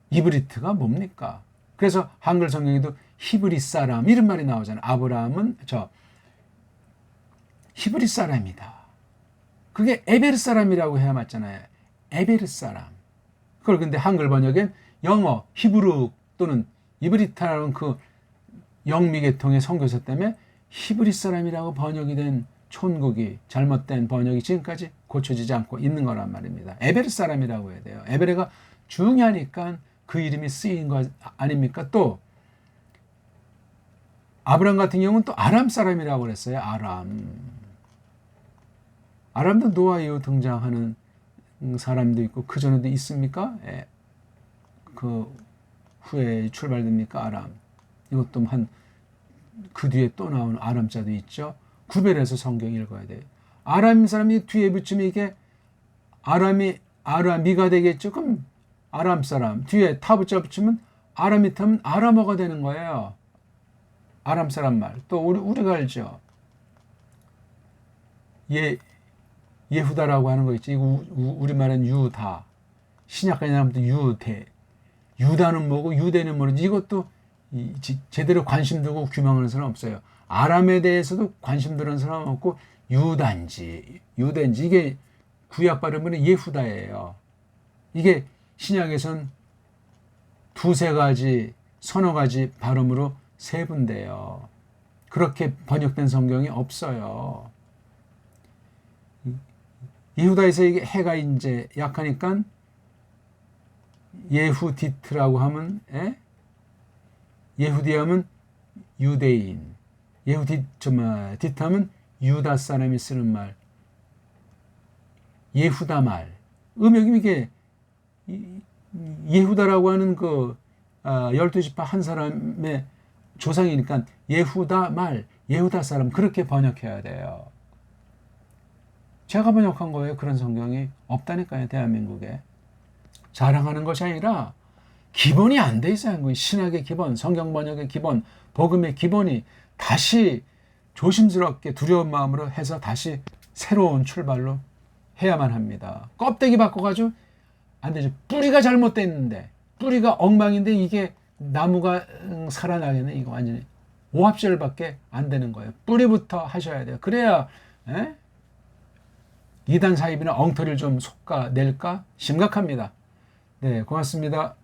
이브리트가 뭡니까? 그래서 한글 성경에도 히브리 사람 이런 말이 나오잖아요. 아브라함은 히브리 사람이다. 그게 에베르 사람이라고 해야 맞잖아요. 에베르 사람. 그걸 근데 한글 번역엔 영어, 히브루 또는 이브리트라는 그 영미계통의 선교사 때문에 히브리 사람이라고 번역이 된 촌국이, 잘못된 번역이 지금까지 고쳐지지 않고 있는 거란 말입니다. 에베르 사람이라고 해야 돼요. 에베르가 중요하니까 그 이름이 쓰인 거 아닙니까? 또 아브람 같은 경우는 또 아람 사람이라고 그랬어요. 아람도 노아 이후 등장하는 사람도 있고, 그 전에도 있습니까? 그 후에 출발됩니까? 아람. 이것도 그 뒤에 또 나오는 아람자도 있죠. 구별해서 성경 읽어야 돼요. 아람 사람이 뒤에 붙이면 이게 아람이가 되겠죠. 그럼 아람 사람. 뒤에 타부자 붙이면 아람이타면 아람어가 되는 거예요. 아람 사람 말. 또 우리가 알죠. 예후다라고 하는 거 있지. 이거 우리말은 유다. 신약까지 나오면 유대. 유다는 뭐고 유대는 뭐지. 이것도 제대로 관심 두고 규명하는 사람 없어요. 아람에 대해서도 관심 두는 사람 없고, 유대인지 이게 구약 발음은 예후다예요. 이게 신약에선 두세 가지, 서너 가지 발음으로 세분돼요. 그렇게 번역된 성경이 없어요. 예후다에서 이게 해가 이제 약하니까 예후디트라고 하면, 예후디하면 유대인, 디트하면 유다 사람이 쓰는 말, 예후다 말. 음역이 이게 예후다라고 하는 그 12지파 한 사람의 조상이니까 예후다 말, 예후다 사람, 그렇게 번역해야 돼요. 제가 번역한 거예요. 그런 성경이 없다니까요. 대한민국에. 자랑하는 것이 아니라 기본이 안 돼 있어야 하는 거예요. 신학의 기본, 성경 번역의 기본, 복음의 기본이 다시 조심스럽게 두려운 마음으로 해서 다시 새로운 출발로 해야만 합니다. 껍데기 바꿔가지고 안 되죠. 뿌리가 잘못돼 있는데, 뿌리가 엉망인데 이게 나무가 살아나겠네. 이거 완전히 오합절밖에 안 되는 거예요. 뿌리부터 하셔야 돼요. 그래야 이단 사입이나 엉터리를 좀 솎아낼까 심각합니다. 네, 고맙습니다.